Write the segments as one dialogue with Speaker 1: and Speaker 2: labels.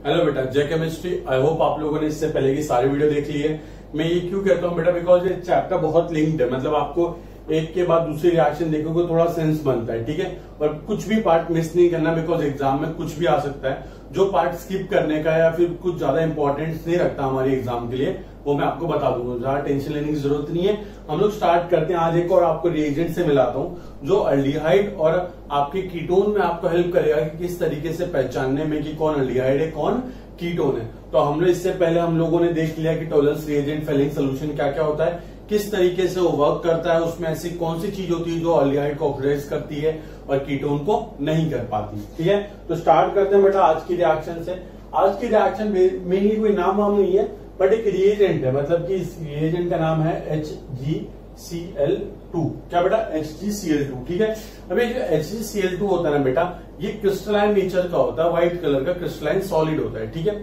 Speaker 1: Hello बेटा, जय chemistry. I hope आप लोगों ने इससे पहले की सारी वीडियो देख ली है। मैं ये क्यों कहता हूँ बेटा, बिकॉज ये चैप्टर बहुत लिंक्ड है। मतलब आपको एक के बाद दूसरी रिएक्शन देखोगे थोड़ा सेंस बनता है, ठीक है। और कुछ भी पार्ट मिस नहीं करना, बिकॉज एग्जाम में कुछ भी आ सकता है। जो पार्ट स्किप करने का या फिर कुछ ज्यादा इंपॉर्टेंस नहीं रखता हमारे एग्जाम के लिए, वो मैं आपको बता दूंगा। ज्यादा टेंशन लेने की जरूरत नहीं है। हम लोग स्टार्ट करते हैं। आज एक और आपको रिएजेंट से मिलाता हूँ जो अल्डिहाइड और आपके कीटोन में आपको हेल्प करेगा कि किस तरीके से पहचानने में कि कौन अल्डिहाइड है कौन कीटोन है। तो हमने इससे पहले हम लोगों ने देख लिया कि टोलेंस रिएजेंट फेलिंग सोल्यूशन क्या क्या होता है, किस तरीके से वो वर्क करता है, उसमें ऐसी कौन सी चीज होती है जो अल्डिहाइड को ऑक्सीडाइज करती है और कीटोन को नहीं कर पाती। ठीक है, तो स्टार्ट करते हैं बेटा आज की रिएक्शन से। आज की रिएक्शन मेनली कोई नाम वाम नहीं है, बट एक रिएजेंट है। मतलब कि इस रिएजेंट का नाम है HgCl2। क्या बेटा? HgCl2। ठीक है, अब ये जो HgCl2 होता है ना बेटा, ये क्रिस्टलाइन नेचर का होता है, व्हाइट कलर का क्रिस्टलाइन सॉलिड होता है। ठीक है,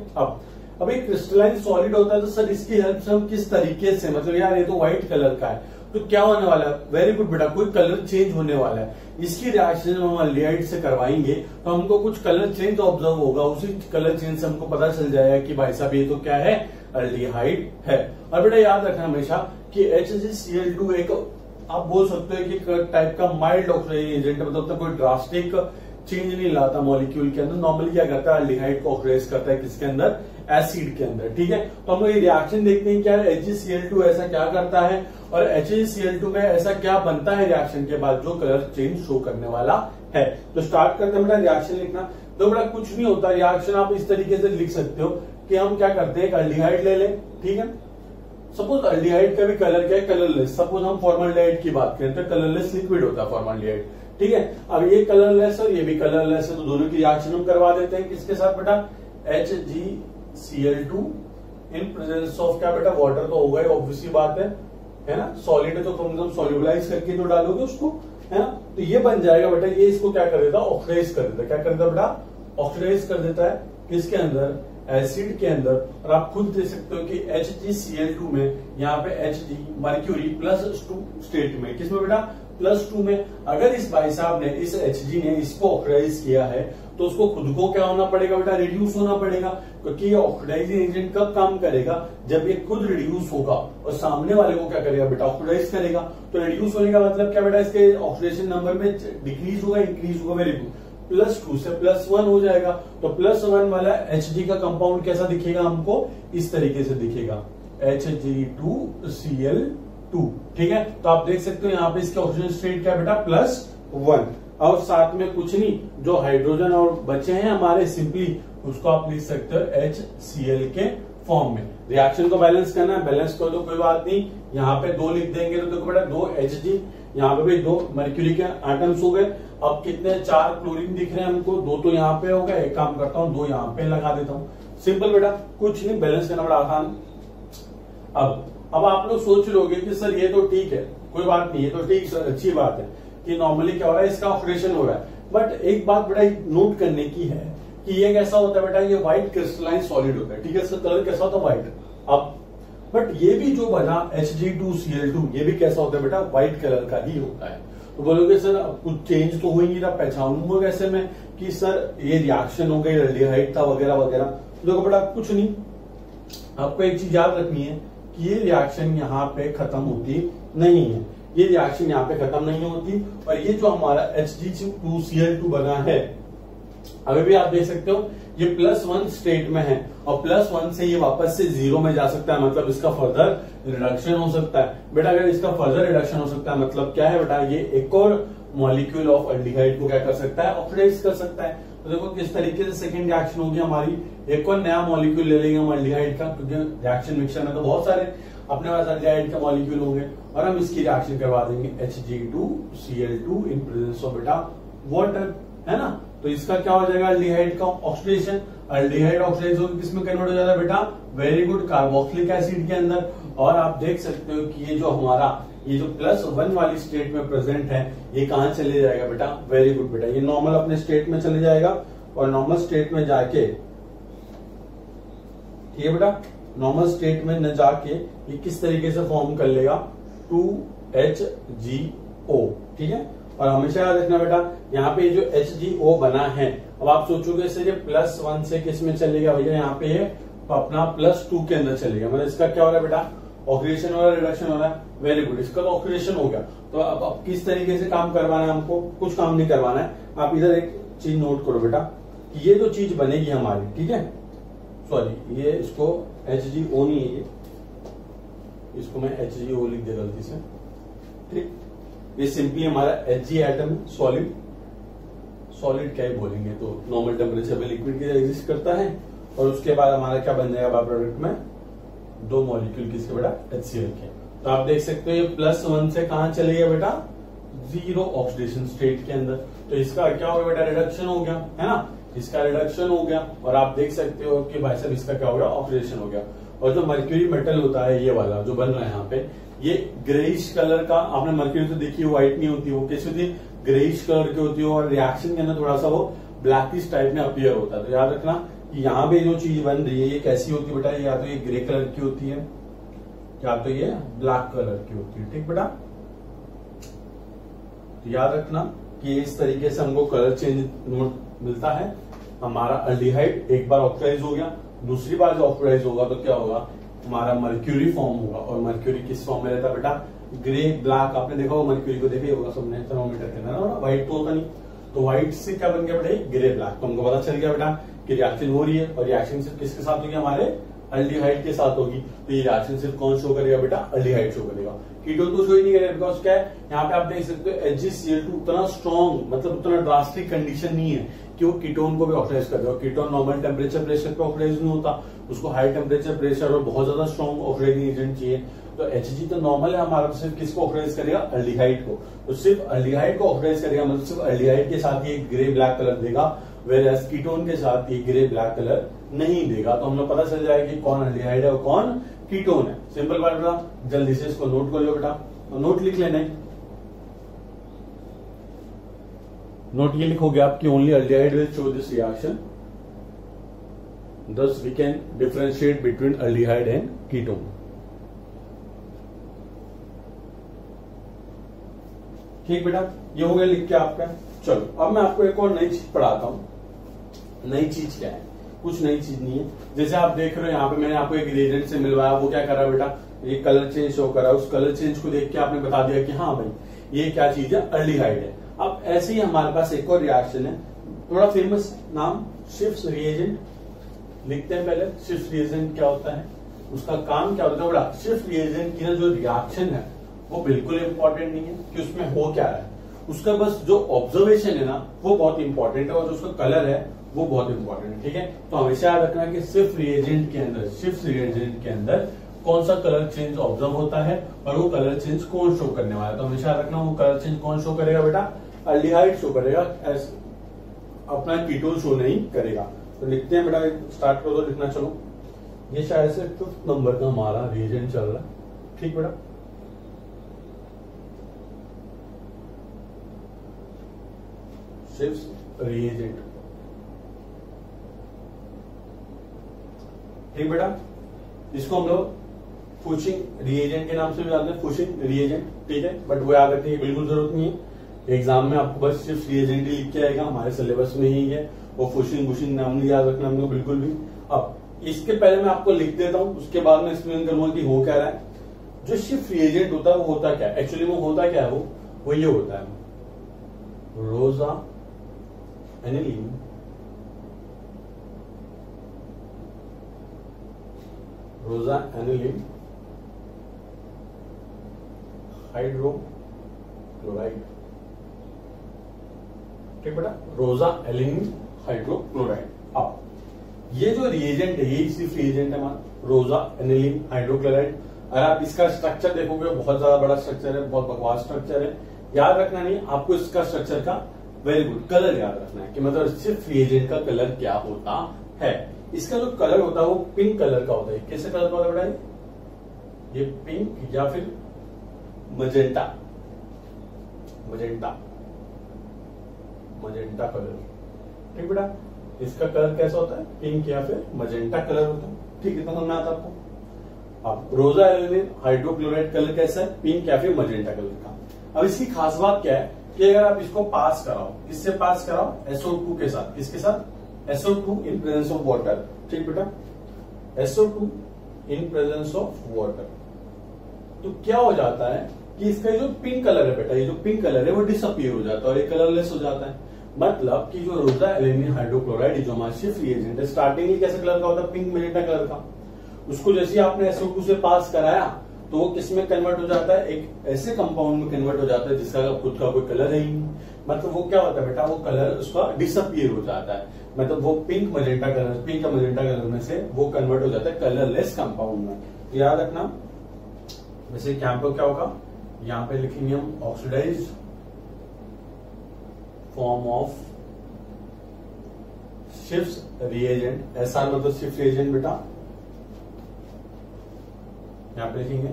Speaker 1: अब ये क्रिस्टलाइन सॉलिड होता है तो सर इसकी हेल्प से हम किस तरीके से, मतलब यार ये तो व्हाइट कलर का है तो क्या होने वाला है? वेरी गुड बेटा, कोई कलर चेंज होने वाला है। इसकी रिएक्शन हम अल्डिहाइड से करवाएंगे तो हमको कुछ कलर चेंज ऑब्जर्व होगा। उसी कलर चेंज से हमको पता चल जाएगा कि भाई साहब ये तो क्या है, अल्डिहाइड है। और बेटा याद रखना हमेशा कि HgCl2 एक आप बोल सकते हो कि एक टाइप का माइल्ड ऑक्सीडाइजिंग एजेंट है। मतलब तो कोई ड्रास्टिक चेंज नहीं लाता मॉलिक्यूल के अंदर। नॉर्मली क्या करता है, अल्डिहाइड को ऑक्सीडाइज करता है किसके अंदर, एसिड के अंदर। ठीक है, तो हम लोग ये रिएक्शन देखते हैं क्या है, HgCl2 ऐसा क्या करता है और HgCl2 में ऐसा क्या बनता है रिएक्शन के बाद जो कलर चेंज शो करने वाला है। तो स्टार्ट करते हैं बेटा रिएक्शन लिखना। तो बेटा कुछ नहीं होता, रिएक्शन आप इस तरीके से लिख सकते हो कि हम क्या करते हैं, एक अल्डिहाइड ले लें। ठीक है, सपोज अल्डिहाइड का भी कलर क्या है, कलरलेस। सपोज हम फॉर्मल्डिहाइड की बात करें तो कलरलेस लिक्विड होता है फॉर्मल्डिहाइड। ठीक है, अब ये कलरलेस और ये भी कलरलेस है तो दोनों की रिएक्शन हम करवा देते हैं किसके साथ बेटा, HgCl2 इन प्रेजेंस ऑफ क्या बेटा, वाटर तो होगा ही, ऑब्वियसली बात है ना। सॉलिड है तो तुम सॉल्युबलाइज करके तो डालोगे उसको, है ना। तो ये बन जाएगा बेटा, ये इसको क्या कर देता, ऑक्सीडाइज कर देता है। क्या कर देता बेटा, ऑक्सीडाइज कर देता है किसके अंदर, एसिड के अंदर। और आप खुद देख सकते हो कि HgCl2 में यहाँ पे Hg मर्क्यूरी +2 स्टेट में, किसमें बेटा, +2 में। अगर इस भाई साहब ने, इस Hg ने इसको ऑक्सीडाइज किया है तो उसको खुद को क्या होना पड़ेगा बेटा, रिड्यूस होना पड़ेगा। क्योंकि ये ऑक्सीडाइजिंग एजेंट कब काम करेगा, जब ये खुद रिड्यूस होगा और सामने वाले को क्या करेगा बेटा, ऑक्सीडाइज करेगा। तो रिड्यूस होने का मतलब क्या बेटा, इसके ऑक्सीडेशन नंबर में डिक्रीज होगा, इंक्रीज होगा। वेरी गुड, +2 से +1 हो जाएगा। तो +1 वाला Hg का कंपाउंड कैसा दिखेगा हमको, इस तरीके से दिखेगा, Hg2Cl2। ठीक है, तो आप देख सकते हो यहाँ पे इसके ऑक्सीजन स्टेट क्या बेटा, +1। और साथ में कुछ नहीं, जो हाइड्रोजन और बचे हैं हमारे, सिंपली उसको आप लिख सकते हो HCl के फॉर्म में। रिएक्शन को बैलेंस करना है, बैलेंस कर दो कोई बात नहीं। यहाँ पे 2 लिख देंगे तो देखो बेटा 2 Hg, यहाँ पे भी 2 मर्क्यूरी के एटम्स हो गए। अब कितने, 4 क्लोरीन दिख रहे हैं हमको, 2 तो यहाँ पे हो गए। एक काम करता हूँ, 2 यहाँ पे लगा देता हूँ। सिंपल बेटा, कुछ नहीं, बैलेंस करना बड़ा आसान। अब आप लोग सोच लोगे कि सर ये तो ठीक है, कोई बात नहीं, ये तो ठीक सर, अच्छी बात है कि नॉर्मली क्या हो रहा है, इसका ऑक्सीडेशन हो रहा है। बट एक बात बेटा नोट करने की है कि ये कैसा होता है बेटा, ये व्हाइट क्रिस्टलाइन सॉलिड होता है। ठीक है, इसका कलर कैसा होता है, व्हाइट। अब बट ये भी जो बना Hg2Cl2, ये भी कैसा होता है बेटा, व्हाइट कलर का ही होता है। तो बोलोगे सर कुछ चेंज तो हो ही नहीं रहा, पहचानूंगा कैसे मैं कि सर ये रिएक्शन हो गई, अल्डिहाइड था वगैरह वगैरह। तो देखो बेटा कुछ नहीं, आपको एक चीज याद रखनी है कि ये रिएक्शन यहाँ पे खत्म होती नहीं है। ये रिएक्शन यहाँ पे खत्म नहीं होती। और ये जो हमारा Hg2Cl2 बना है, अभी भी आप देख सकते हो ये +1 स्टेट में है और +1 से ये वापस से 0 में जा सकता है। मतलब इसका फर्दर रिडक्शन हो सकता है बेटा। अगर इसका फर्दर रिडक्शन हो सकता है मतलब क्या है बेटा, ये एक और मॉलिक्यूल ऑफ अल्डिहाइड को क्या कर सकता है, ऑक्सीडाइज कर सकता है। तो देखो किस तरीके से सेकंड रिएक्शन होगी हमारी, एक और नया मॉलिक्यूल ले लेंगे हम अल्डिहाइड का, क्योंकि रिएक्शन मिक्सचर में तो बहुत सारे अपने पास अल्डिहाइड का मॉलिक्यूल होंगे और हम इसकी रिएक्शन करवा देंगे Hg2Cl2 इन प्रेजेंस ऑफ बेटा वाटर, है ना। तो इसका क्या हो जाएगा, अल्डिहाइड का ऑक्सीडेशन। अल्डिहाइड ऑक्सीडाइज होकर किसमें कन्वर्ट हो जाता है बेटा, वेरी गुड, कार्बोक्सिलिक एसिड के अंदर। और आप देख सकते हो कि ये जो हमारा ये जो +1 वाली स्टेट में प्रेजेंट है, ये कहां चले जाएगा बेटा, वेरी गुड बेटा, ये नॉर्मल अपने स्टेट में चले जाएगा। और नॉर्मल स्टेट में जाके, ठीक है बेटा, नॉर्मल स्टेट में न जाके ये किस तरीके से फॉर्म कर लेगा, 2HgO। ठीक है, और हमेशा याद रखना बेटा यहाँ पे जो HgO बना है, अब आप सोचोगे सर ये +1 से किस में चलेगा भैया, यहाँ पे अपना +2 के अंदर चलेगा, मतलब इसका क्या हो रहा है बेटा, ऑक्सीडेशन हो रहा है, रिडक्शन हो रहा है। वेरी गुड, इसका तो ऑक्सीडेशन हो गया। तो अब किस तरीके से काम करवाना है हमको, कुछ काम नहीं करवाना है। आप इधर एक चीज नोट करो बेटा कि ये जो चीज बनेगी हमारी, ठीक है, सॉरी ये इसको HgO नहीं है, ये इसको मैं HgO लिख दिया गलती से, ठीक। ये सिंपली हमारा Hg एटम सॉलिड, सॉलिड क्या ही बोलेंगे, तो नॉर्मल टेम्परेचर पे लिक्विड के एग्जिस्ट करता है। और उसके बाद हमारा क्या बन जाएगा बाय प्रोडक्ट में, 2 मॉलिक्यूल किसके बेटा, HCl के। तो आप देख सकते हो ये +1 से कहां चले गया बेटा, 0 ऑक्सीडेशन स्टेट के अंदर। तो इसका क्या हो गया बेटा, रिडक्शन हो गया, है ना, इसका रिडक्शन हो गया। और आप देख सकते हो कि भाई साहब इसका क्या हो गया, ऑक्सीडेशन हो गया। और जो मर्क्यूरी मेटल होता है ये वाला जो बन रहा है यहाँ पे, ये ग्रेइश कलर का, आपने मर्क्यूरी तो देखी, व्हाइट नहीं होती, वो कैसी होती है, ग्रेइश कलर की होती है। और रिएक्शन के अंदर थोड़ा सा वो ब्लैकिश टाइप में अपीयर होता है। तो याद रखना कि यहाँ पे जो चीज बन रही है ये कैसी होती है बेटा, या तो ये ग्रे कलर की होती है या तो ये ब्लैक कलर की होती है, ठीक बेटा। तो याद रखना कि इस तरीके से हमको कलर चेंज मिलता है। हमारा अल्डिहाइड एक बार ऑक्सीडाइज हो गया, दूसरी बार जो ऑक्सीडाइज होगा तो क्या होगा, हमारा मर्क्यूरी फॉर्म होगा। और मर्क्यूरी किस फॉर्म में रहता है बेटा, ग्रे ब्लैक। आपने देखा होगा मर्क्यूरी को, देखा होगा सबने थर्मोमीटर के अंदर, व्हाइट तो होता नहीं। तो व्हाइट से क्या बन गया बेटा, ग्रे ब्लैक। तो हमको पता चल गया बेटा कि रिएक्शन हो रही है, और रिएक्शन सिर्फ किसके साथ होगी, हमारे अल्डिहाइड के साथ होगी। तो ये रिएक्शन सिर्फ कौन शो करेगा बेटा, अल्डिहाइड शो करेगा, कीटोन तो शो ही नहीं करेगा। बिकॉज क्या है, यहाँ पे आप देख सकते हो HgCl2 उतना स्ट्रॉन्ग, मतलब उतना ड्रास्टिक कंडीशन नहीं है कि वो कीटोन को भी ऑक्सीडाइज कर देगा। कीटोन नॉर्मल टेम्परेचर प्रेशर पे ऑक्सीडाइज नहीं होता, उसको हाई टेम्परेचर प्रेशर और बहुत ज्यादा स्ट्रॉन्ग ऑक्सीडाइजिंग एजेंट चाहिए। तो Hg तो नॉर्मल है हमारा, तो सिर्फ किसको ऑक्सीडाइज करेगा, अल्डिहाइड को। तो सिर्फ अल्डिहाइड को ऑक्सीडाइज करेगा, मतलब सिर्फ अल्डिहाइड के साथ ये ग्रे ब्लैक कलर देगा, वेयर कीटोन के साथ ये ग्रे ब्लैक कलर नहीं देगा। तो हमें पता चल जाएगा कि कौन अल्डिहाइड है और कौन कीटोन है। सिंपल बात बेटा, जल्दी से इसको नोट कर लो बेटा, नोट लिख लेना है। नोट ये लिखोगे आपकी, only aldehyde will show this reaction, thus we can differentiate between aldehyde and ketone। ठीक बेटा, ये हो गया लिख के आपका। चलो अब मैं आपको एक और नई चीज पढ़ाता हूं। नई चीज क्या है, कुछ नई चीज नहीं है। जैसे आप देख रहे हो यहाँ पे मैंने आपको एक रिएजेंट से मिलवाया, वो क्या कर रहा है बेटा, ये कलर चेंज शो कर रहा है। उस कलर चेंज को देख के आपने बता दिया कि हाँ भाई ये क्या चीज है, अल्डिहाइड है। अब ऐसे ही हमारे पास एक और रिएक्शन है, थोड़ा फेमस नाम, शिफ्स रिएजेंट। लिखते हैं पहले, शिफ्ट रिएजेंट क्या होता है, उसका काम क्या होता है बेटा। शिफ्ट रिएजेंट की ना जो रिएक्शन है वो बिल्कुल इंपॉर्टेंट नहीं है कि उसमें हो क्या है, उसका बस जो ऑब्जर्वेशन है ना वो बहुत इंपॉर्टेंट है, और जो उसका कलर है वो बहुत इंपॉर्टेंट है, ठीक है। तो हमेशा याद रखना कि शिफ्ट रिएजेंट के अंदर, शिफ्ट रिएजेंट के अंदर कौन सा कलर चेंज ऑब्जर्व होता है और वो कलर चेंज कौन शो करने वाला है। तो हमेशा याद रखना वो कलर चेंज कौन शो करेगा बेटा, अल्डिहाइड शो करेगा, अपना कीटोन शो नहीं करेगा। तो लिखते हैं बेटा, स्टार्ट करो तो लिखना। चलो ये शायद से 5th नंबर का हमारा रिएजेंट चल रहा है, ठीक बेटा। शिफ्ट रिएजेंट, ठीक बेटा। इसको हम लोग फुशिंग रिएजेंट के नाम से भी जानते हैं, फुशिंग रिएजेंट, ठीक है। बट वो याद रखने की बिल्कुल जरूरत नहीं है, एग्जाम में आपको बस सिर्फ रिएजेंट ही लिख के आएगा, हमारे सिलेबस में ही है। वो फुशिंग बुशिंग नाम नहीं याद रखना हमको बिल्कुल भी। अब इसके पहले मैं आपको लिख देता हूं, उसके बाद में एक्सप्लेन करूंगा कि हो क्या रहा है। जो शिफ्ट रिएजेंट होता है वो होता क्या है, एक्चुअली वो होता क्या है, वो ये होता है, रोजा एनिलीन हाइड्रोक्लोराइड, ठीक बेटा, रोजा एनिलीन हाइड्रोक्लोराइड। अब ये जो रिएजेंट है यही सिर्फ रिएजेंट है हमारा, रोजा एनिलीन हाइड्रोक्लोराइड। अगर आप इसका स्ट्रक्चर देखोगे बहुत ज्यादा बड़ा स्ट्रक्चर है, बहुत बकवास स्ट्रक्चर है, याद रखना नहीं, आपको इसका स्ट्रक्चर का वेरी गुड कलर याद रखना है कि मतलब सिर्फ रिएजेंट का कलर क्या होता है। इसका जो कलर होता है वो पिंक कलर का होता है। कैसे कलर का होता है बेटा, ये पिंक या फिर मजेंटा, मजेंटा मजेंटा कलर, ठीक बेटा। इसका कलर कैसा होता है, पिंक या फिर मजेंटा कलर होता है, ठीक है। तो समझ में आता आपको। अब रोजा एनिलीन हाइड्रोक्लोराइड कलर कैसा है, पिंक या फिर मजेंटा कलर का। अब इसकी खास बात क्या है कि अगर आप इसको पास कराओ, किससे पास कराओ, SO2 के साथ, किसके साथ, SO2 in presence of water, ठीक बेटा, SO2 in presence of water, तो क्या हो जाता है कि इसका जो पिंक कलर है बेटा, ये जो पिंक कलर है वो डिसअपियर हो जाता है और ये कलरलेस हो जाता है। मतलब कि जो रोजा एल्यूमिनियम हाइड्रोक्लोराइड जो हमारा शिफ्ट रिएजेंट है, स्टार्टिंग में कैसे कलर का होता है, पिंक मेजेंटा कलर का, उसको जैसे आपने SO2 से पास कराया तो वो किस में कन्वर्ट हो जाता है, एक ऐसे कंपाउंड में कन्वर्ट हो जाता है जिसका खुद का कोई कलर है ही नहीं। मतलब वो क्या होता है बेटा, वो कलर उसका डिसअपियर हो जाता है, मतलब वो pink magenta colour, pink magenta colour में से वो कन्वर्ट हो जाता है कलरलेस कंपाउंड में। तो याद रखना, वैसे यहाँ पे क्या होगा, यहाँ पे लिखेंगे हम ऑक्सीडाइज्ड फॉर्म ऑफ शिफ्ट रिएजेंट, SR मतलब शिफ्ट रिएजेंट बेटा, यहां पे लिखेंगे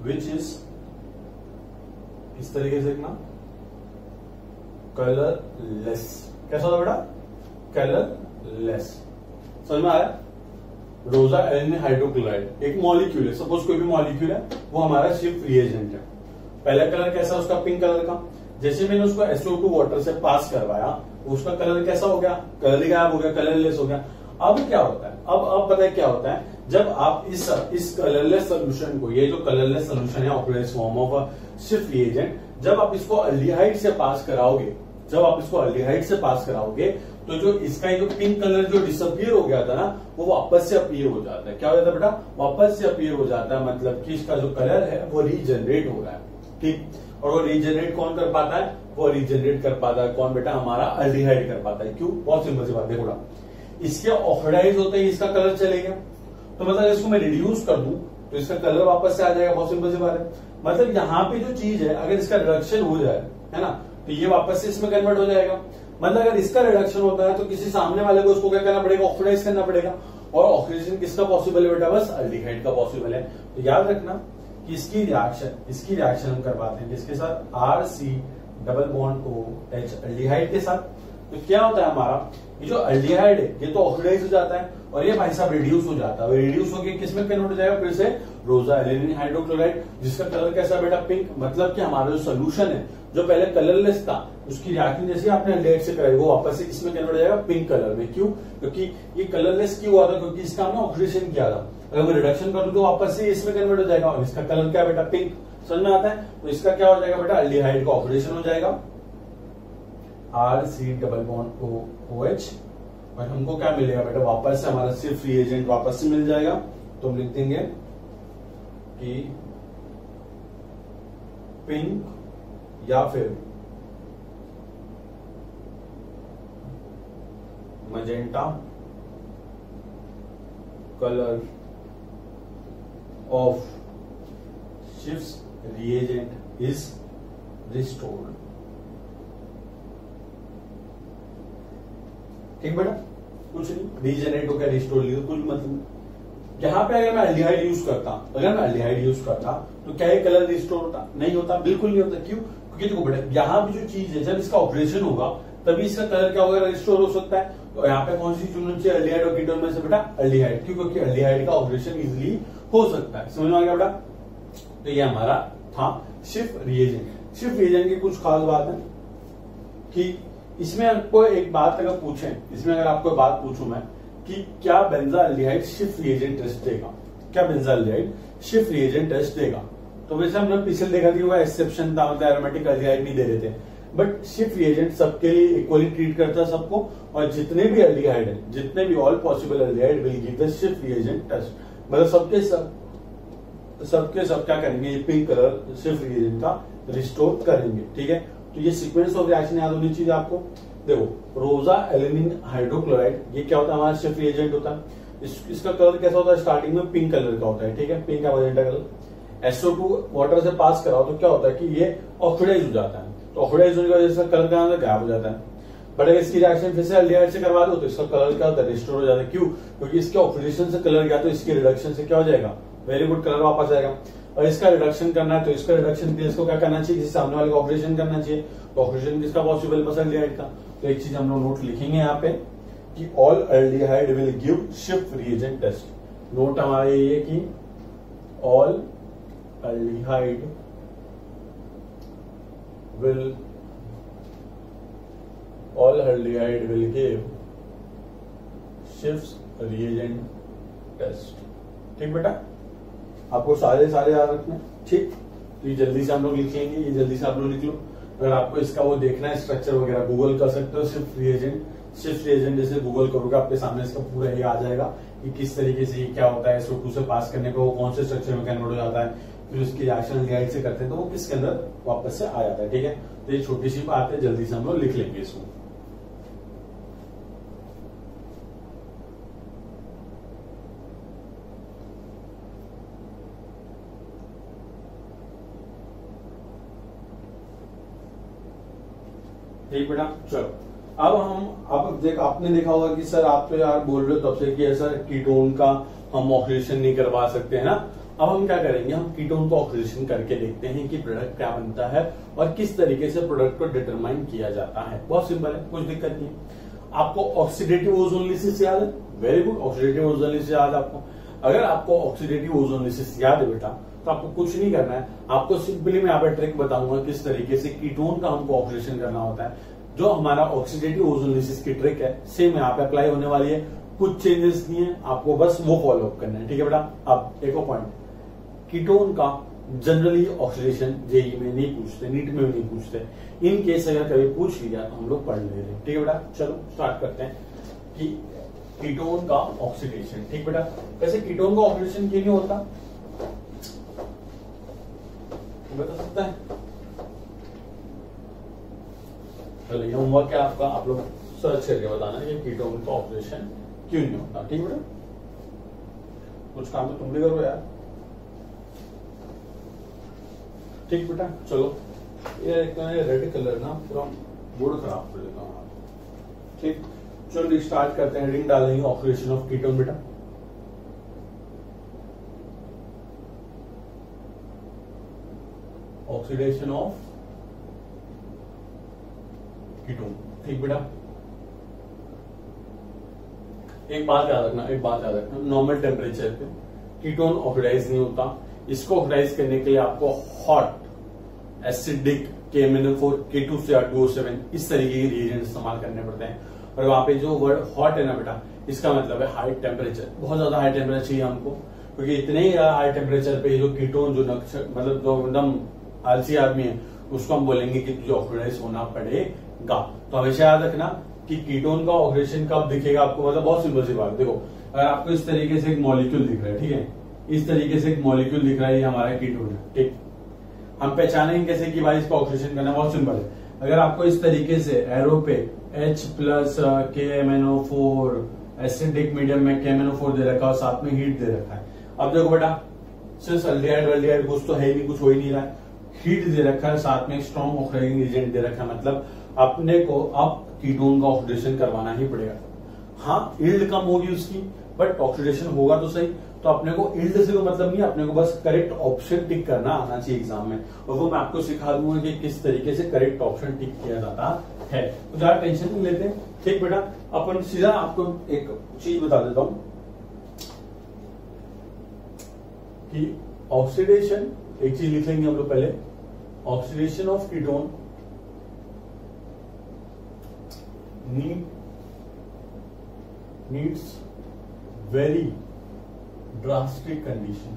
Speaker 1: विच इज, इस तरीके से लिखना, कलरलेस। कैसा होगा बेटा, कलरलेस। समझ में आया। रोजा एल्यूमिनियम हाइड्रोक्लोराइड एक मॉलिक्यूल है, सपोज कोई भी मॉलिक्यूल है, वो हमारा शिफ्ट रिएजेंट है। पहला कलर कैसा, उसका पिंक कलर का, जैसे मैंने उसको SO2 वाटर से पास करवाया उसका कलर कैसा हो गया, कलर ही गायब हो गया, कलरलेस हो गया। अब क्या होता है, अब पता है क्या होता है, जब आप इस कलरलेस सोल्यूशन को, ये जो कलरलेस सोल्यूशन है ऑक्सीडाइज्ड फॉर्म ऑफ शिफ्ट रिएजेंट, जब आप इसको अल्डिहाइड से पास कराओगे, जब आप इसको अल्डिहाइड से पास कराओगे तो जो इसका जो पिंक कलर जो डिसअपियर हो गया था ना, वो वापस से अपीयर हो जाता है। क्या हो जाता है बेटा, वापस से अपीयर हो जाता है, मतलब कि इसका जो कलर है वो रीजनरेट हो रहा है, ठीक। और वो रीजनरेट कौन कर पाता है, वो रीजनरेट कर पाता है कौन बेटा, हमारा अल्डिहाइड कर पाता है। क्यों, बहुत सिंपल सी बात, देखो इसके ऑक्सीडाइज होते ही इसका कलर चलेगा, तो मतलब इसको मैं रिड्यूस कर दूं तो इसका कलर वापस से आ जाएगा, बहुत सिंपल सी बात है। मतलब यहाँ पे जो चीज है, अगर इसका रिडक्शन हो जाए, है ना, तो ये वापस से इसमें कन्वर्ट हो जाएगा। मतलब अगर इसका रिडक्शन होता है तो किसी सामने वाले को उसको क्या करना पड़ेगा, ऑक्सीडाइज करना पड़ेगा। और ऑक्सीडेशन किसका पॉसिबल है बेटा, बस अल्डिहाइड का पॉसिबल है। तो याद रखना कि इसकी रिएक्शन हम करवाते हैं किसके साथ, RC double bond OH aldehyde के साथ। तो क्या होता है हमारा, ये जो अल्डिहाइड है ये तो ऑक्सीडाइज हो जाता है और ये भाई साहब रिड्यूस हो जाता है, रिड्यूस होकर किसमें कन्वर्ट हो जाएगा, फिर से रोजा एल्यूमिनियम हाइड्रोक्लोराइड, जिसका कलर कैसा बेटा, पिंक। मतलब कि हमारा जो सोल्यूशन है जो पहले कलरलेस था, उसकी रिएक्शन जैसे आपने अल्डिहाइड से कराई वो वापस से इसमें कन्वर्ट हो जाएगा पिंक कलर में। क्यों, क्योंकि ये कलरलेस क्यों हुआ था, क्योंकि इसका हमने ऑक्सीडेशन किया था। अगर मैं रिडक्शन करूं तो वापस से इसमें कन्वर्ट हो जाएगा और इसका कलर क्या बेटा, पिंक। समझ में आता है। तो इसका क्या हो जाएगा बेटा, अल्डिहाइड का ऑक्सीडेशन हो जाएगा, RC डबल बॉन्ड OH, और हमको क्या मिलेगा बेटा, वापस से हमारा सिर्फ रिएजेंट वापस से मिल जाएगा। तो हम लिख देंगे कि पिंक या फिर मजेंटा कलर ऑफ शिफ्ट रिएजेंट इज रिस्टोर्ड। ठीक बेटा, कुछ नहीं, रीजनरेट हो गया, रिस्टोर लिया, कुछ मतलब। यहाँ पे अगर मैं अल्डिहाइड यूज करता, तो क्या ये कलर रिस्टोर होता, नहीं होता, बिल्कुल नहीं होता। क्यों, क्योंकि देखो बेटा, यहाँ पे जो चीज है जब इसका ऑपरेशन होगा तभी इसका कलर क्या होगा, रिस्टोर हो सकता है। तो यहाँ पे कौन सी चुननी चाहिए, अल्डिहाइड और कीटोन में से बेटा अल्डिहाइड। क्यों, क्योंकि अल्डिहाइड का ऑपरेशन इजिली हो सकता है। समझ में आ गया बेटा। तो ये हमारा था शिफ्ट रिएजेंट। शिफ्ट रिएजेंट की कुछ खास बात है कि इसमें आपको एक बात अगर पूछें, इसमें अगर आपको बात पूछूं मैं कि क्या बेंजाल्डिहाइड शिफ्ट रिएजेंट टेस्ट देगा, क्या बेंजाल्डिहाइड शिफ्ट रिएजेंट टेस्ट देगा, तो वैसे हमने पिछले देखा कि वो एक्सेप्शन था, मतलब एरोमेटिक अल्डिहाइड नहीं दे रहे थे, बट शिफ्ट रिएजेंट सबके लिए इक्वली ट्रीट करता है सबको, और जितने भी अल्डिहाइड है, जितने भी all possible aldehyde will give the शिफ्ट रिएजेंट टेस्ट। मतलब सबके सब क्या करेंगे, ये पिंक कलर शिफ्ट रिएजेंट का रिस्टोर करेंगे। ठीक है, तो ये सीक्वेंस ऑफ रिएक्शन याद होनी चाहिए आपको। देखो, रोजा एल्यूमिनियम हाइड्रोक्लोराइड ये क्या होता है, हमारा शिफ्ट रिएजेंट होता है। इसका कलर कैसा होता है, स्टार्टिंग में पिंक कलर का होता है। ठीक है, पिंक का मजेंटा कलर। SO2 वाटर से पास कराओ तो क्या होता है कि ये ऑक्सीडाइज हो जाता है, तो ऑक्सीडाइज होने की वजह से कलर का गायब हो जाता है। बट अगर इसकी रिएक्शन फिर से अल्डिहाइड से करवा दो तो इसका कलर क्या होता है, रिस्टोर हो जाता है। क्यों, क्योंकि इसके ऑक्सीडेशन से कलर गया तो इसके रिडक्शन से क्या हो जाएगा, वेरी गुड, कलर वापस आएगा। और इसका रिडक्शन करना है तो इसका रिडक्शन के लिए इसको क्या करना चाहिए, किसी सामने वाले को ऑक्सीडेशन करना चाहिए। तो ऑक्सीडेशन किसका पॉसिबल, बस अल्डिहाइड का। तो एक चीज हम लोग नोट लिखेंगे यहाँ पे कि ऑल अल्डिहाइड विल गिव शिफ्ट रिएजेंट टेस्ट। नोट हमारा ये कि all aldehyde will aldehyde will give Schiff's reagent test. ठीक बेटा, आपको सारे याद रखना। ठीक, तो ये जल्दी से हम लोग लिख लेंगे, ये जल्दी से आप लोग लिख लो। अगर आपको इसका वो देखना है स्ट्रक्चर वगैरह, गूगल कर सकते हो। शिफ्ट रिएजेंट जैसे गूगल करोगे आपके सामने इसका पूरा ये आ जाएगा कि किस तरीके से ये क्या होता है। SO2 से पास करने पे वो कौन से स्ट्रक्चर में कन्वर्ट हो जाता है, फिर उसकी रिएक्शन एल्डिहाइड से करते हैं तो वो किसके अंदर वापस से आ जाता है। ठीक है, तो ये छोटी सी बात है, जल्दी से हम लोग लिख लेंगे इसको। ठीक बेटा, चलो अब आपने देखा होगा कि सर आप तो यार बोल रहे हो तब से कि सर कीटोन का हम ऑक्सीडेशन नहीं करवा सकते हैं ना। अब हम क्या करेंगे, हम कीटोन को ऑक्सीडेशन करके देखते हैं कि प्रोडक्ट क्या बनता है और किस तरीके से प्रोडक्ट को डिटरमाइन किया जाता है। बहुत सिंपल है, कुछ दिक्कत नहीं। आपको ऑक्सीडेटिव ओजोनलिसिस याद है? वेरी गुड, ऑक्सीडेटिव ओजोनलिसिस याद है आपको। अगर आपको ऑक्सीडेटिव ओजोनलिसिस याद है बेटा, तो आपको कुछ नहीं करना है, आपको सिंपली मैं यहाँ पे ट्रिक बताऊंगा किस तरीके से कीटोन का हमको ऑक्सीडेशन करना होता है। जो हमारा ऑक्सीडेटिव ओजोनलिसिस की ट्रिक है सेम यहाँ पे अप्लाई होने वाली है, कुछ चेंजेस नहीं है, आपको बस वो फॉलो अप करना है। ठीक है बेटा, अब एक और पॉइंट, कीटोन का जनरली ऑक्सीडेशन जेई में नहीं पूछते, नीट में भी नहीं पूछते। इन केस अगर कभी पूछ लिया तो हम लोग पढ़ ले रहे हैं। ठीक है बेटा, चलो स्टार्ट करते हैं कि कीटोन का ऑक्सीडेशन। ठीक बेटा, वैसे कीटोन का ऑक्सीडेशन क्यों नहीं होता बता सकता है? चलिए होमवर्क है आपका, आप लोग सर्च करके बताना कि कीटोन का ऑक्सीडेशन क्यों नहीं होता। ठीक बेटा, कुछ काम तो तुम भी करो यार। ठीक बेटा, चलो ये रेड कलर ना पूरा बोर्ड खराब कर देता हूँ। ठीक, चलो स्टार्ट करते हैं, हेडिंग डालेंगे ऑक्सीडेशन ऑफ कीटोन बेटा। Oxidation of ketone. ठीक बेटा, एक बात याद रखना, नॉर्मल टेम्परेचर पे कीटोन ऑक्सीडाइज नहीं होता। इसको ऑक्सीडाइज करने के लिए आपको हॉट एसिडिक KMnO4 K2Cr2O7 इस तरीके के रिएजेंट इस्तेमाल करने पड़ते हैं। और वहां पे जो वर्ड हॉट है ना बेटा, इसका मतलब है हाई टेम्परेचर, बहुत ज्यादा हाई टेम्परेचर चाहिए हमको, क्योंकि इतने ही हाई टेम्परेचर पे जो कीटोन जो मतलब जो एकदम आलसी आदमी है उसको हम बोलेंगे कि तुझे ऑक्सीडाइज होना पड़ेगा। तो हमेशा याद रखना कि कीटोन का ऑक्सीडेशन कब दिखेगा आपको, मतलब बहुत सिंपल सी बात है। देखो, अगर आपको इस तरीके से एक मॉलिक्यूल दिख रहा है, ठीक है, इस तरीके से एक मॉलिक्यूल दिख रहा है, ये हमारा कीटोन है। ठीक, हम पहचानेंगे कैसे कि भाई इसका ऑक्सीडेशन करना, बहुत सिंपल है। अगर आपको इस तरीके से एरो पे H+ KMnO4 एसिडिक मीडियम में KMnO4 दे रखा है और साथ में हीट दे रखा है। अब देखो बेटा, सिर्फ अल्डिहाइड कुछ तो है ही नहीं, कुछ हो ही नहीं रहा है, हीट दे रखा है, साथ में स्ट्रॉन्ग ऑक्सीडाइजिंग एजेंट दे रखा है, मतलब अपने को अब कीटोन का ऑक्सीडेशन करवाना ही पड़ेगा। हाँ, यील्ड कम होगी उसकी, बट ऑक्सीडेशन होगा तो सही। तो अपने को यील्ड से कोई मतलब नहीं, अपने को बस करेक्ट ऑप्शन टिक करना आना चाहिए एग्जाम में, और वो मैं आपको सिखा दूंगा कि किस तरीके से करेक्ट ऑप्शन टिक किया जाता है। तो ज्यादा टेंशन नहीं लेते। ठीक बेटा, अपन सीधा आपको एक चीज बता देता हूं कि ऑक्सीडेशन, एक चीज लिख लेंगे हम लोग पहले, oxidation of ketone needs very drastic condition।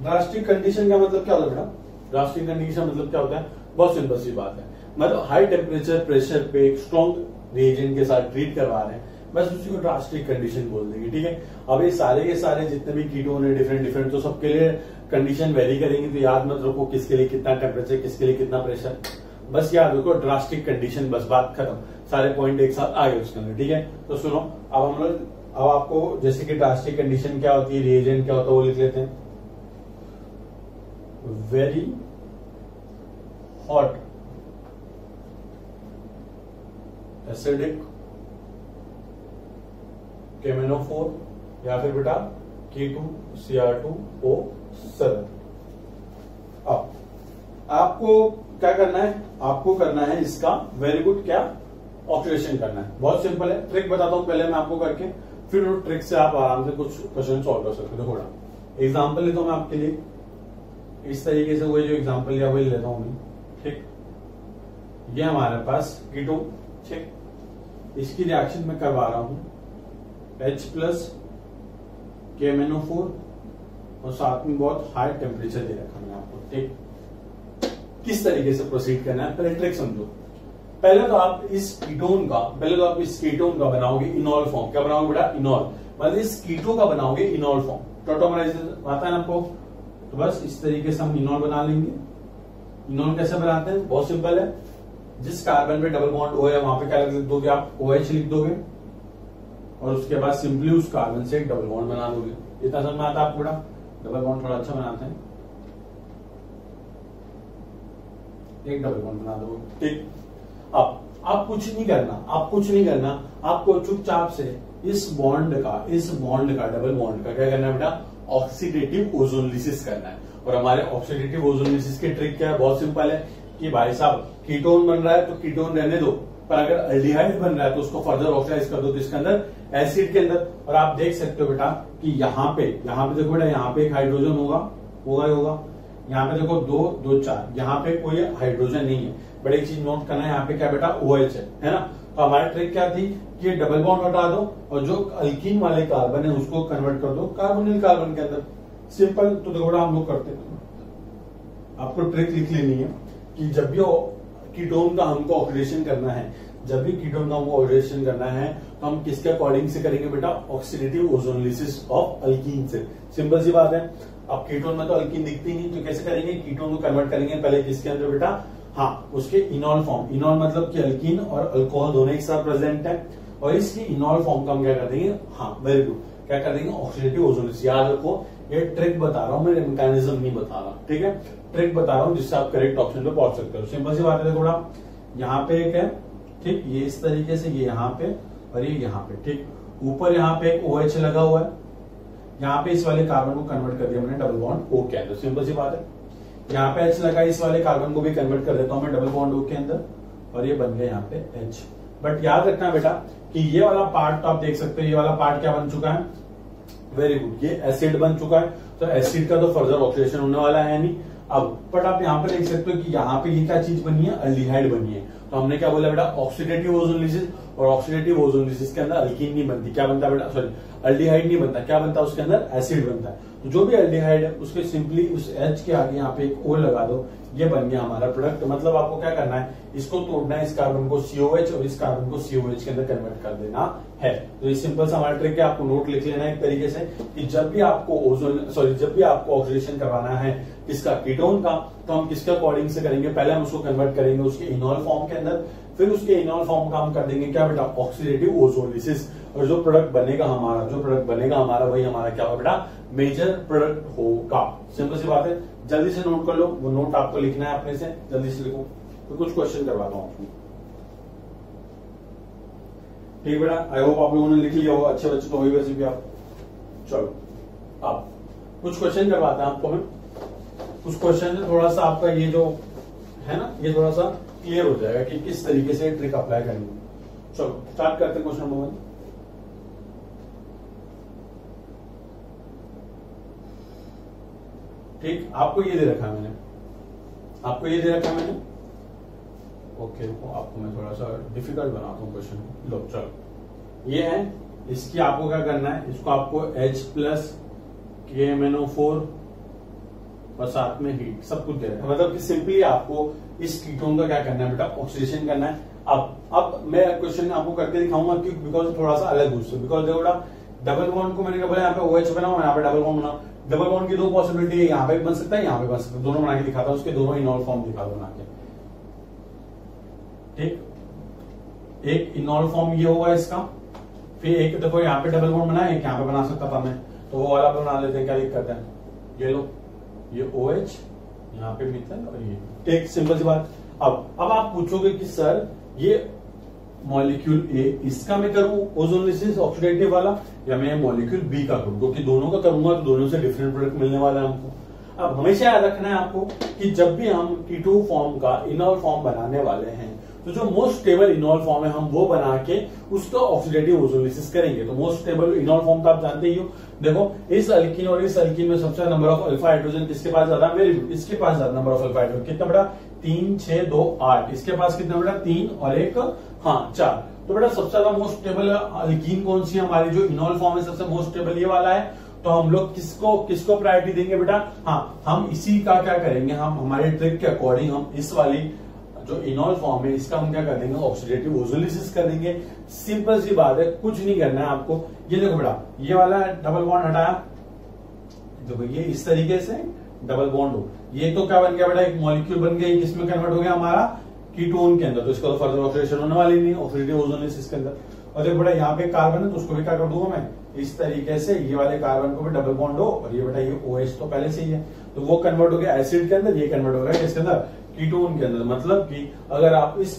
Speaker 1: Drastic condition का मतलब क्या होता है बेटा? ड्रास्टिक कंडीशन मतलब क्या होता है? बहुत सिंपल सी बात है, मतलब हाई टेम्परेचर प्रेशर पे एक स्ट्रॉन्ग रिएजेंट के साथ ट्रीट करवा रहे हैं, बस उसी को ड्रास्टिक कंडीशन बोल देंगे। ठीक है, अब ये सारे के सारे जितने भी कीटोन है डिफरेंट, तो सबके लिए कंडीशन वेरी करेंगे। तो याद मत रखो किसके लिए कितना टेम्परेचर, किसके लिए कितना प्रेशर, बस याद रखो ड्रास्टिक कंडीशन, बस बात खत्म, सारे पॉइंट एक साथ आ गए उसके अंदर। ठीक है, तो सुनो, अब हम लोग अब आपको जैसे कि ड्रास्टिक कंडीशन क्या होती है, रिएजेंट क्या होता है वो लिख लेते हैं। वेरी हॉट एसिडिक KMnO4 या फिर बेटा K2Cr2O7। अब आपको क्या करना है, आपको करना है इसका वेरी गुड क्या ऑक्सीडेशन करना है। बहुत सिंपल है, ट्रिक बताता हूं पहले मैं आपको करके, फिर ट्रिक से आप आराम से कुछ क्वेश्चन सॉल्व कर सकते हो। देखो एग्जाम्पल लेता हूं मैं आपके लिए, इस तरीके से वही जो एग्जांपल लिया वही लेता हूं मैं। ठीक, ये हमारे पास कीटोन। ठीक, इसकी रिएक्शन में करवा रहा हूं H प्लस KMnO4 और साथ में बहुत हाई टेम्परेचर दे रखा मैंने आपको। ठीक, किस तरीके से प्रोसीड करना है पहले ट्रिक समझो। पहले तो आप इस कीटोन का बनाओगे इनॉल फॉर्म। क्या बनाओगे बेटा? इनॉल, मतलब इस कीटो का बनाओगे इनॉल फॉर्म। टॉटोमराइजेशन आता है ना आपको, तो बस इस तरीके से हम इनॉल बना लेंगे। इनॉल कैसे बनाते हैं? बहुत सिंपल है। जिस कार्बन पे डबल बॉन्ड O है वहां पे क्या लिख दोगे आप? OH लिख दोगे और उसके बाद सिंपली उस कार्बन से एक डबल बॉन्ड बना दोगे। इतना समझ में आता है आपको बेटा? डबल बॉन्ड थोड़ा अच्छा बनाते हैं, एक डबल बॉन्ड बना दो। ठीक, अब आप कुछ नहीं करना, आपको चुपचाप से इस बॉन्ड का डबल बॉन्ड का क्या करना है बेटा? ऑक्सीडेटिव ओजोनलिसिस करना है। और हमारे ऑक्सीडेटिव ओजोनलिसिस की ट्रिक क्या है? बहुत सिंपल है कि भाई साहब कीटोन बन रहा है तो कीटोन रहने दो, पर अगर अल्डिहाइड बन रहा है तो उसको फर्दर ऑक्सीडाइज कर दो किसके अंदर? एसिड के अंदर। और आप देख सकते हो बेटा कि यहाँ पे देखो बेटा, यहाँ पे एक हाइड्रोजन होगा। यहाँ पे देखो 2 2 4, यहाँ पे कोई हाइड्रोजन नहीं है। बट एक चीज नोट करना है, यहाँ पे क्या बेटा? OH है ना। तो हमारी ट्रिक क्या थी कि डबल बॉन्ड हटा दो और जो अल्कीन वाले कार्बन है उसको कन्वर्ट कर दो कार्बोनिल कार्बन के अंदर। सिंपल। तो देखो बेटा हम लोग करते हैं, आपको ट्रिक लिख लेनी है कि जब भी कीटोन का हमको ऑक्सीडेशन करना है, तो हम किसके अकॉर्डिंग से करेंगे बेटा? ऑक्सीडेटिव ओजोनलिसिस ऑफ अल्कीन से। सिंपल सी बात है। अब कीटोन में तो अल्कीन दिखती नहीं, तो कैसे करेंगे? कीटोन को कन्वर्ट करेंगे पहले किसके अंदर बेटा? हाँ, उसके इनॉल फॉर्म। इनॉल मतलब कि अल्कीन और अल्कोहल दोनों एक साथ प्रेजेंट है, और इसकी इनॉल फॉर्म का हम क्या कर देंगे? हाँ, वेरी गुड, क्या कर देंगे? Oxidative ozonolysis. याद रखो, ये ट्रिक बता रहा हूं मैं, मैकेनिज्म नहीं बता रहा। ठीक है, ट्रिक बता रहा हूं जिससे आप करेक्ट ऑप्शन पे पहुंच सकते हो। सिंपल सी बात है। देखो बेटा, यहाँ पे एक है, ठीक, ये इस तरीके से, ये यहाँ पे और ये यहाँ पे। ठीक, ऊपर यहाँ पे एक OH लगा हुआ है, यहाँ पे इस वाले कार्बन को कन्वर्ट कर दिया मैंने डबल बॉन्ड O के अंदर। सिंपल सी बात है। यहाँ पे H लगा, इस वाले कार्बन को भी कन्वर्ट कर देता हूं मैं डबल बॉन्ड O के अंदर, और ये बन गया यहाँ पे H। बट याद रखना बेटा कि ये वाला पार्ट तो आप देख सकते हो, ये वाला पार्ट क्या बन चुका है? वेरी गुड, ये एसिड बन चुका है। तो एसिड का तो फर्दर ऑक्सीडेशन होने वाला है नहीं। अब बट आप यहाँ पे देख सकते हो कि यहाँ पे ये क्या चीज बनी है? अल्डिहाइड बनी है। तो हमने क्या बोला बेटा? Oxidative ozonolysis. और ऑक्सीडेटिव ओजोनलिसिस के अंदर अल्कीन नहीं बनती, क्या बनता है बेटा? सॉरी, अल्डिहाइड नहीं बनता, क्या बनता है उसके अंदर? एसिड बनता है। तो जो भी अल्डिहाइड है उसके सिंपली उस H के आगे यहाँ पे एक O लगा दो, ये बन गया हमारा प्रोडक्ट। मतलब आपको क्या करना है? इसको तोड़ना है, इस कार्बन को COH और इस कार्बन को COH के अंदर कन्वर्ट कर देना है। तो ये सिंपल सा हमारा ट्रिक है। आपको नोट लिख लेना है एक तरीके से कि जब भी आपको ऑक्सीडेशन करवाना है किसका? कीटोन का, तो हम किसके अकॉर्डिंग से करेंगे? पहले हम उसको कन्वर्ट करेंगे उसके इनॉल फॉर्म के अंदर, फिर उसके इनॉल फॉर्म का हम कर देंगे क्या बेटा? Oxidative ozonolysis. और जो प्रोडक्ट बनेगा हमारा वही हमारा क्या होगा बेटा? मेजर प्रोडक्ट होगा। सिंपल सी बात है। जल्दी से नोट कर लो, वो नोट आपको लिखना है अपने से, जल्दी से लिखो। तो कुछ क्वेश्चन करवाता हूं आपको। ठीक बेटा, आई होप आप लोगों ने लिख लिया होगा। अच्छे बच्चे तो वही, वैसे भी आप। चलो अब कुछ क्वेश्चन करवाते हैं आपको मैं। कुछ क्वेश्चन से थोड़ा सा आपका ये जो है ना, ये थोड़ा सा क्लियर हो जाएगा कि किस तरीके से ट्रिक अप्लाई करनी है। चलो स्टार्ट करते हैं क्वेश्चन नंबर 1। ठीक, आपको ये दे रखा है मैंने, ओके। आपको मैं थोड़ा सा डिफिकल्ट बनाता हूँ क्वेश्चन। लो चलो, ये है, इसकी आपको क्या करना है? इसको आपको H प्लस KMnO4 और साथ में हीट सब कुछ दे रखा है। मतलब कि सिंपली आपको इस कीटोन का क्या करना है बेटा? ऑक्सीडेशन करना है। अब मैं क्वेश्चन आपको करके दिखाऊंगा क्यों? बिकॉज थोड़ा सा अलग उससे, बिकॉज देखो बेटा, डबल बॉन्ड को मैंने क्या बोला? यहाँ पे OH बनाओ, यहाँ पे डबल बॉन्ड बनाओ। डबल बॉन्ड की दो पॉसिबिलिटी है, यहाँ पे बन सकता है, यहाँ पे बन सकता है। दोनों बना के दिखाता हूं, उसके दोनों इनॉल फॉर्म दिखा दो बना के। ठीक, एक इनॉल फॉर्म ये होगा इसका, फिर एक देखो यहाँ पे डबल बॉन्ड बनाया, एक यहाँ पे बना सकता था मैं, तो वो वाला बना लेते हैं, क्या दिक्कत है? ये लो, ये OH, यहाँ पे मिथाइल और ये। ठीक, सिंपल सी बात। अब आप पूछोगे कि सर ये मॉलिक्यूल A इसका मैं करूं ओजोनलिसिस ऑक्सीडेटिव वाला, या मैं मॉलिक्यूल B का करूं? क्योंकि दोनों का करूंगा तो दोनों से डिफरेंट प्रोडक्ट मिलने वाला है हमको। अब हमेशा याद रखना है आपको कि जब भी हम कीटो फॉर्म का इनॉल फॉर्म बनाने वाले हैं तो जो मोस्ट स्टेबल इनॉल फॉर्म है हम वो बना के उसका ऑक्सीडेटिव ओजोलिसिस करेंगे। तो मोस्ट स्टेबल इनॉल फॉर्म तो आप जानते ही हो। देखो इस अल्कीन और इस अल्कीन में सबसे नंबर ऑफ अल्फा हाइड्रोजन किसके पास ज्यादा, वेरी गुड, इसके पास ज्यादा नंबर ऑफ अल्फा हाइड्रोजन। कितना बड़ा, 3 6 2 8। इसके पास कितना बड़ा, 3 और 1 4। तो बेटा सबसे ज्यादा मोस्ट स्टेबल अल्कीन कौन सी है हमारी, जो इनॉल फॉर्म है सबसे मोस्ट स्टेबल ये वाला है। तो हम लोग किसको प्रायोरिटी देंगे बेटा, हाँ हम इसी का क्या करेंगे, हम हमारे ट्रिक के अकॉर्डिंग हम इस वाली जो इनॉल फॉर्म है इसका हम क्या कर देंगे, ऑक्सीडेटिव ओजोलिसिस कर देंगे। सिंपल सी बात है, कुछ नहीं करना है आपको। ये देखो बेटा, ये वाला डबल बॉन्ड हटाया, देखो ये इस तरीके से डबल बॉन्ड हो, ये तो क्या बन गया बेटा, एक मॉलिक्यूल बन गया, किसमें कन्वर्ट हो गया हमारा, कीटोन के अंदर। तो इसका तो फर्दर ऑक्सीडेशन होने वाली नहीं, ऑक्सीडेटिव ओजोलिसिस के अंदर। और देखो बेटा यहाँ पे कार्बन है तो उसको भी क्या कर दूंगा मैं, इस तरीके से ये वाले कार्बन को भी डबल बॉन्ड हो, और ये बेटा ये OH तो पहले से ही है, तो वो कन्वर्ट हो गया एसिड के अंदर, ये कन्वर्ट हो गया किसके अंदर, कीटोन के अंदर। मतलब कि अगर आप इस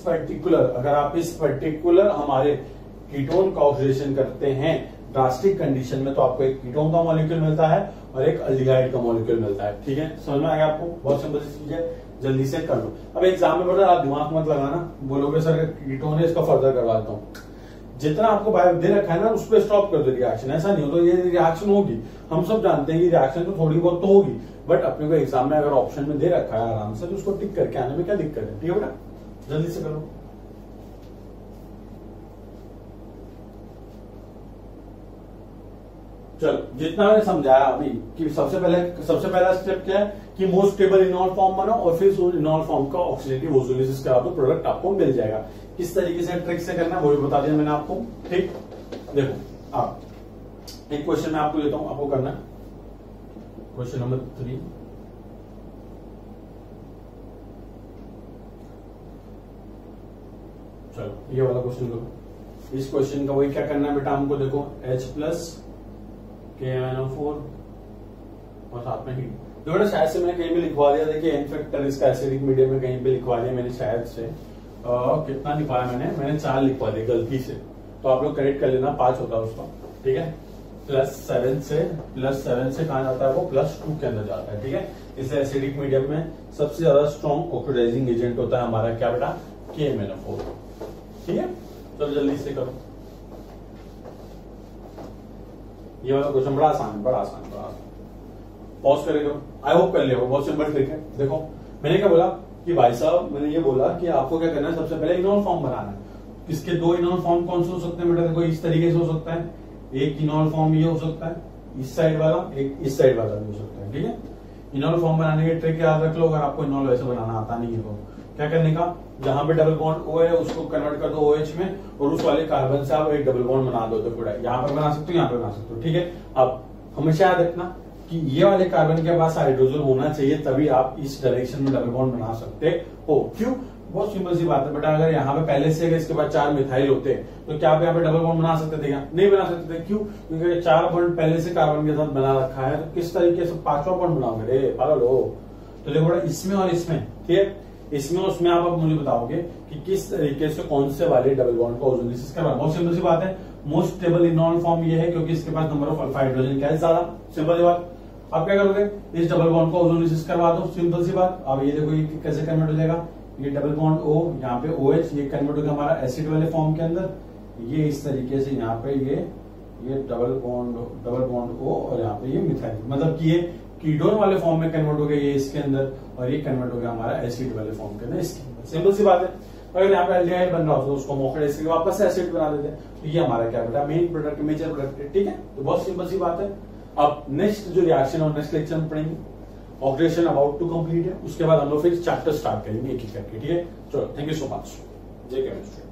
Speaker 1: पर्टिकुलर हमारे कीटोन का ऑक्सीडेशन करते हैं ड्रास्टिक कंडीशन में, तो आपको एक कीटोन का मॉलिक्यूल मिलता है और एक अल्डिहाइड का मॉलिक्यूल मिलता है। ठीक है, समझ में आ गया आपको, बहुत सिंपल सी चीज है, जल्दी से कर लो। अब एग्जाम में बेटा आप दिमाग मत लगाना, बोलोगे सर कीटोन है इसका फर्दर करवा देता हूँ। जितना आपको बायो दे रखा है ना उस पर स्टॉप कर दो रिएक्शन, ऐसा नहीं हो तो ये रिएक्शन होगी, हम सब जानते हैं कि रिएक्शन तो थोड़ी बहुत तो होगी, बट अपने को एग्जाम में अगर ऑप्शन में दे रखा है आराम से तो उसको टिक करके आने में क्या दिक्कत है। ठीक है बेटा, जल्दी से करो। चलो, जितना मैंने समझाया अभी कि सबसे पहला स्टेप क्या है कि मोस्ट स्टेबल इनॉल फॉर्म बनाओ और फिर उस इनॉल फॉर्म का ऑक्सीडेटिव ओजोलिसिस करा दो, प्रोडक्ट आपको मिल जाएगा। किस तरीके से ट्रिक से करना है वो भी बता दिया मैंने आपको। ठीक, देखो आप एक क्वेश्चन मैं आपको लेता हूं, आपको करना है क्वेश्चन नंबर 3। चलो ये वाला क्वेश्चन लो। इस क्वेश्चन का वही क्या करना है बेटा हमको, देखो H+ KMnO4 और साथ में हीट। तो बेटा शायद से मैंने कहीं पे लिखवा दिया, देखिए इनफेक्टर इसका एसिडिक मीडियम में कहीं पे लिखवा दिया मैंने शायद से। कितना लिखवाया मैंने 4 लिखवा दिया गलती से, तो आप लोग करेक्ट कर लेना, 5 होता है उसका। ठीक है, +7 से कहा जाता है वो +2 के अंदर जाता है। ठीक है, इसलिए एसिडिक मीडियम में सबसे ज्यादा स्ट्रॉन्ग ऑक्सीडाइजिंग एजेंट होता है हमारा क्या बेटा, KMnO4। ठीक है, तो जल्दी से करो। ये वाला क्वेश्चन बड़ा आसान। पॉज करेगा, आई होप कर लिया, बहुत सिंपल ट्रिक है। देखो मैंने क्या बोला कि भाई साहब, मैंने ये बोला कि आपको क्या करना है, सबसे पहले इनॉल फॉर्म बनाना है। इसके 2 इनॉल फॉर्म कौन से हो सकते हैं बेटा, देखो इस तरीके से हो सकता है, एक इनॉल फॉर्म ये हो सकता है इस साइड वाला, एक इस साइड वाला भी हो सकता है। ठीक है, इनॉल फॉर्म बनाने की ट्रिक याद रख लो, अगर आपको इनॉल वैसे बनाना आता नहीं है तो क्या करने का, जहां पे डबल बॉन्ड O है उसको कन्वर्ट कर दो OH में, और उस वाले कार्बन से आप एक डबल बॉन्ड बना दो। तो पूरा यहाँ पर बना सकते हो, यहाँ पे बना सकते हो। ठीक है, अब हमेशा याद रखना कि ये वाले कार्बन के पास हाइड्रोजन होना चाहिए, तभी आप इस डायरेक्शन में डबल बॉन्ड बना सकते हो। क्यों, बहुत सिंपल सी बात है बेटा, अगर यहाँ पे पहले से इसके बाद 4 मिथाइल होते तो क्या आप यहाँ पे डबल बॉन्ड बना सकते थे क्या, नहीं बना सकते थे। क्यों, क्योंकि 4 बॉन्ड पहले से कार्बन के साथ बना रखा है, तो किस तरीके से 5वां बॉन्ड बनाओगे रे पागल हो। तो देखो बेटा इसमें और इसमें, ठीक है, इसमें उसमें आप मुझे बताओगे कि किस तरीके से कौन से वाले डबल बॉन्ड को ओजोलिसिस करवा। बहुत सिंपल सी बात है, मोस्ट स्टेबल इनॉल फॉर्म ये है क्योंकि इसके पास नंबर ऑफ अल्फा हाइड्रोजन क्या है, ज्यादा। सिंपल सी बात, आप क्या करोगे, इस डबल बॉन्ड को ओजोलिसिस करवा दो, सिंपल सी बात। अब ये देखो ये कैसे कन्वर्ट हो जाएगा, ये डबल बॉन्ड O, यहाँ पे OH, ये कन्वर्ट हो गया हमारा एसिड वाले फॉर्म के अंदर, ये इस तरीके से यहाँ पे ये डबल बॉन्ड O और यहाँ पे ये मिथाइल, मतलब कि ये कीटोन वाले फॉर्म में कन्वर्ट हो गया ये इसके अंदर, और ये कन्वर्ट हो गया हमारा एसिड वाले फॉर्म के अंदर इसके अंदर। सिंपल सी बात है, अगर यहाँ पे एल्डिहाइड बन रहा हो तो उसको मौके से वापस एसिड बना देते हैं। तो ये हमारा क्या बेटा मेन प्रोडक्ट, मेजर प्रोडक्ट है। ठीक है, तो बहुत सिंपल सी बात है। अब नेक्स्ट जो रिएक्शन और नेक्स्ट लेक्चर में पढ़ेंगे, ऑक्सीडेशन अबाउट टू कंप्लीट है, उसके बाद हम लोग फिर चैप्टर स्टार्ट करेंगे एक एक करके। ठीक है, चलो, थैंक यू सो मच, जय केमिस्ट्री।